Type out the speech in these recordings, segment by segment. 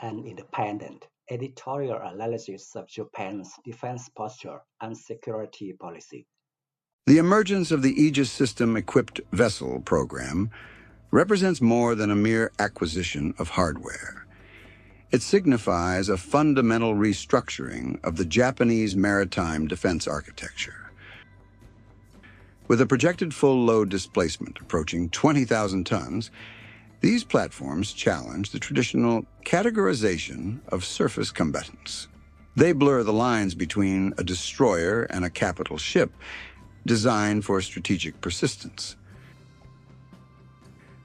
an independent editorial analysis of Japan's defense posture and security policy. The emergence of the Aegis System Equipped Vessel program represents more than a mere acquisition of hardware. It signifies a fundamental restructuring of the Japanese maritime defense architecture. With a projected full load displacement approaching 20,000 tons, these platforms challenge the traditional categorization of surface combatants. They blur the lines between a destroyer and a capital ship designed for strategic persistence.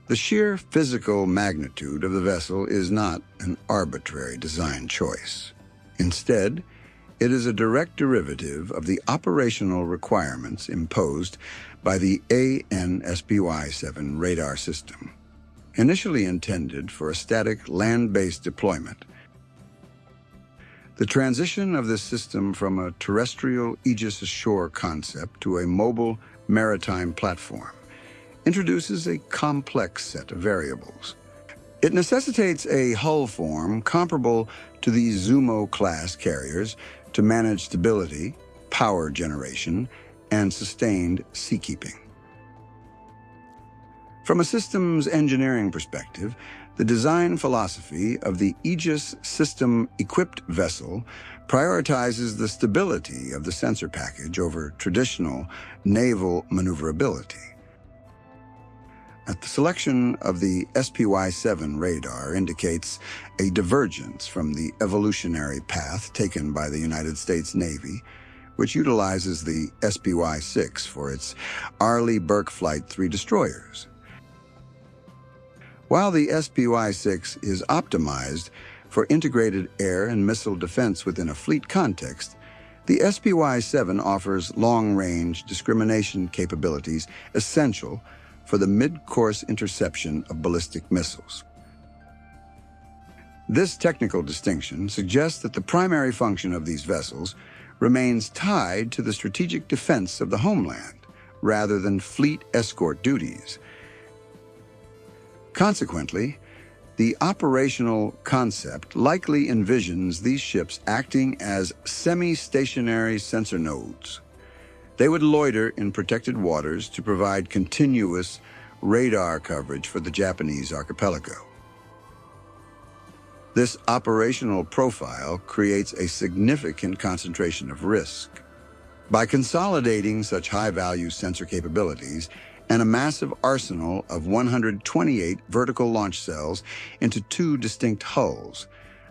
The sheer physical magnitude of the vessel is not an arbitrary design choice. Instead, it is a direct derivative of the operational requirements imposed by the ANSPY-7 radar system, initially intended for a static land-based deployment. The transition of this system from a terrestrial Aegis Ashore concept to a mobile maritime platform introduces a complex set of variables. It necessitates a hull form comparable to the Zumo-class carriers to manage stability, power generation, and sustained seakeeping. From a systems engineering perspective, the design philosophy of the Aegis System Equipped Vessel prioritizes the stability of the sensor package over traditional naval maneuverability. The selection of the SPY-7 radar indicates a divergence from the evolutionary path taken by the United States Navy, which utilizes the SPY-6 for its Arleigh Burke Flight 3 destroyers. While the SPY-6 is optimized for integrated air and missile defense within a fleet context, the SPY-7 offers long-range discrimination capabilities essential for the mid-course interception of ballistic missiles. This technical distinction suggests that the primary function of these vessels remains tied to the strategic defense of the homeland, rather than fleet escort duties. Consequently, the operational concept likely envisions these ships acting as semi-stationary sensor nodes. They would loiter in protected waters to provide continuous radar coverage for the Japanese archipelago. This operational profile creates a significant concentration of risk. By consolidating such high-value sensor capabilities and a massive arsenal of 128 vertical launch cells into two distinct hulls,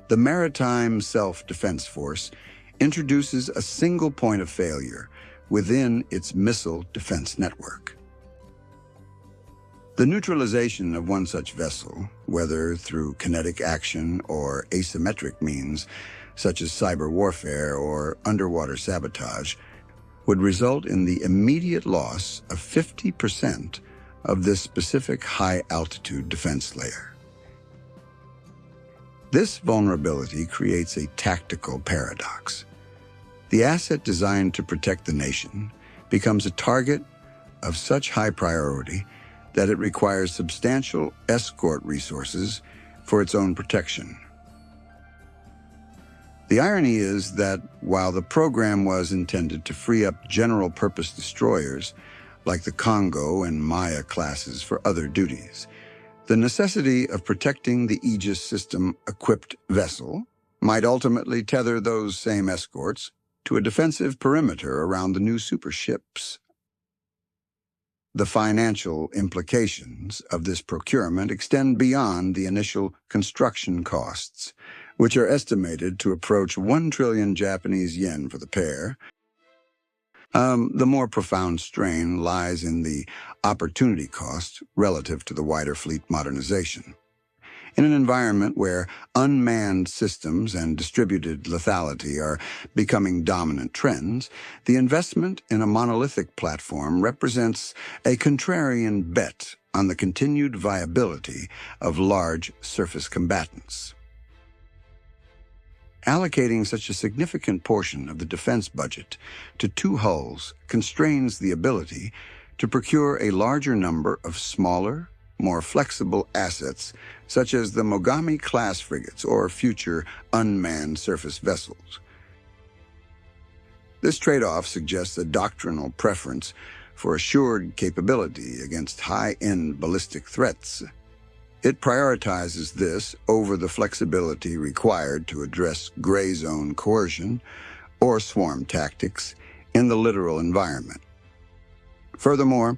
the Maritime Self-Defense Force introduces a single point of failure within its missile defense network. The neutralization of one such vessel, whether through kinetic action or asymmetric means, such as cyber warfare or underwater sabotage, would result in the immediate loss of 50% of this specific high-altitude defense layer. This vulnerability creates a tactical paradox. The asset designed to protect the nation becomes a target of such high priority that it requires substantial escort resources for its own protection. The irony is that while the program was intended to free up general-purpose destroyers like the Congo and Maya classes for other duties, the necessity of protecting the Aegis System-Equipped Vessel might ultimately tether those same escorts to a defensive perimeter around the new superships. The financial implications of this procurement extend beyond the initial construction costs, which are estimated to approach 1 trillion Japanese yen for the pair. The more profound strain lies in the opportunity cost relative to the wider fleet modernization. In an environment where unmanned systems and distributed lethality are becoming dominant trends, the investment in a monolithic platform represents a contrarian bet on the continued viability of large surface combatants. Allocating such a significant portion of the defense budget to two hulls constrains the ability to procure a larger number of smaller, more flexible assets, such as the Mogami-class frigates or future unmanned surface vessels. This trade-off suggests a doctrinal preference for assured capability against high-end ballistic threats. It prioritizes this over the flexibility required to address gray zone coercion or swarm tactics in the littoral environment. Furthermore,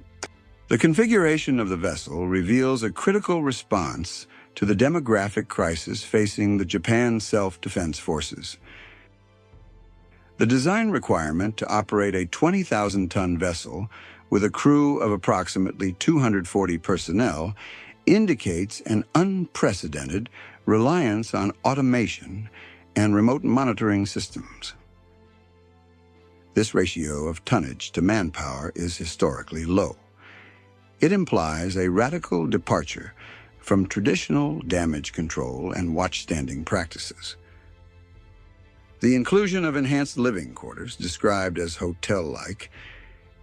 the configuration of the vessel reveals a critical response to the demographic crisis facing the Japan Self-Defense Forces. The design requirement to operate a 20,000-ton vessel with a crew of approximately 240 personnel indicates an unprecedented reliance on automation and remote monitoring systems. This ratio of tonnage to manpower is historically low. It implies a radical departure from traditional damage control and watchstanding practices. The inclusion of enhanced living quarters, described as hotel-like,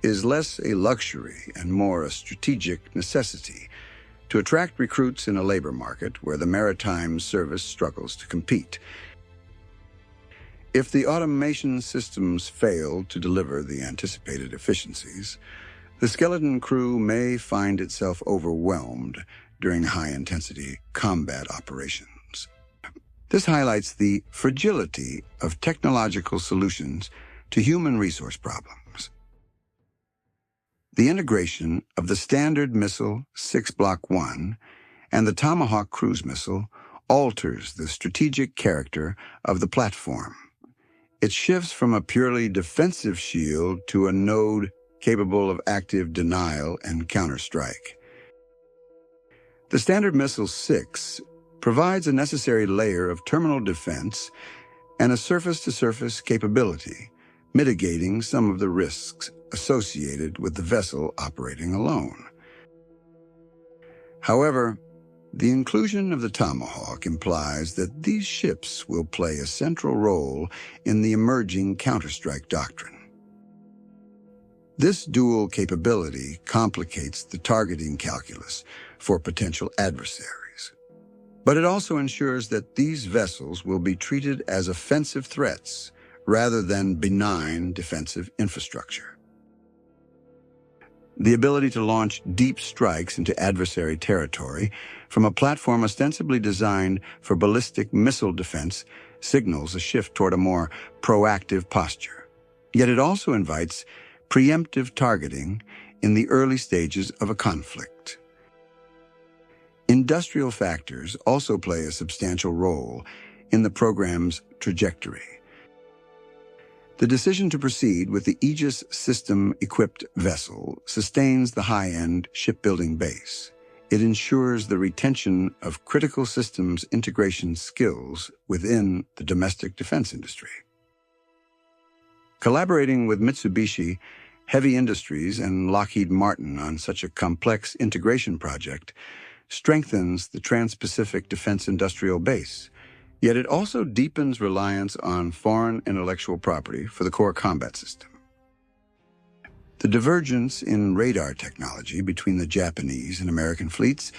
is less a luxury and more a strategic necessity to attract recruits in a labor market where the maritime service struggles to compete. If the automation systems fail to deliver the anticipated efficiencies, the skeleton crew may find itself overwhelmed during high-intensity combat operations. This highlights the fragility of technological solutions to human resource problems. The integration of the Standard Missile 6 Block 1 and the Tomahawk cruise missile alters the strategic character of the platform. It shifts from a purely defensive shield to a node capable of active denial and counterstrike. The Standard Missile 6 provides a necessary layer of terminal defense and a surface-to-surface capability, mitigating some of the risks associated with the vessel operating alone. However, the inclusion of the Tomahawk implies that these ships will play a central role in the emerging counterstrike doctrine. This dual capability complicates the targeting calculus for potential adversaries. But it also ensures that these vessels will be treated as offensive threats rather than benign defensive infrastructure. The ability to launch deep strikes into adversary territory from a platform ostensibly designed for ballistic missile defense signals a shift toward a more proactive posture. Yet it also invites preemptive targeting in the early stages of a conflict. Industrial factors also play a substantial role in the program's trajectory. The decision to proceed with the Aegis System Equipped Vessel sustains the high-end shipbuilding base. It ensures the retention of critical systems integration skills within the domestic defense industry. Collaborating with Mitsubishi, Heavy Industries, and Lockheed Martin on such a complex integration project strengthens the Trans-Pacific Defense Industrial Base, yet it also deepens reliance on foreign intellectual property for the core combat system. The divergence in radar technology between the Japanese and American fleets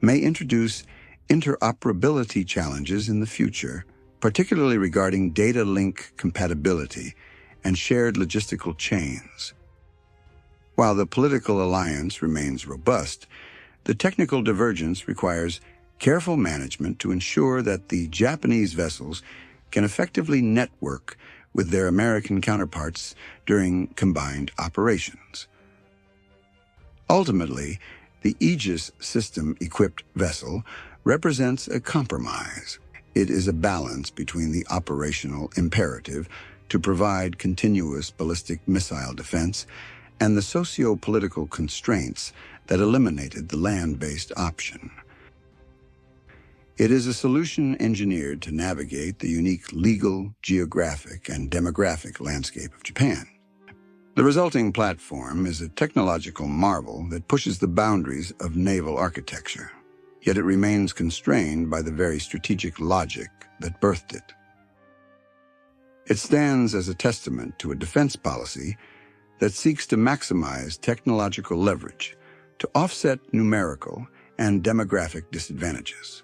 may introduce interoperability challenges in the future, particularly regarding data link compatibility and shared logistical chains. While the political alliance remains robust, the technical divergence requires careful management to ensure that the Japanese vessels can effectively network with their American counterparts during combined operations. Ultimately, the Aegis System Equipped Vessel represents a compromise. It is a balance between the operational imperative to provide continuous ballistic missile defense and the socio-political constraints that eliminated the land-based option. It is a solution engineered to navigate the unique legal, geographic, and demographic landscape of Japan. The resulting platform is a technological marvel that pushes the boundaries of naval architecture, yet it remains constrained by the very strategic logic that birthed it. It stands as a testament to a defense policy that seeks to maximize technological leverage to offset numerical and demographic disadvantages.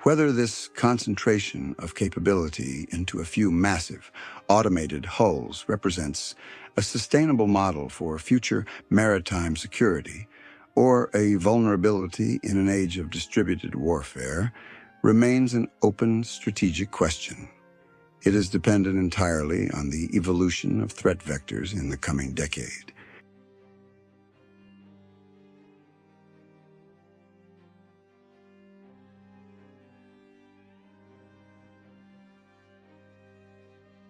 Whether this concentration of capability into a few massive, automated hulls represents a sustainable model for future maritime security or a vulnerability in an age of distributed warfare remains an open strategic question. It is dependent entirely on the evolution of threat vectors in the coming decade.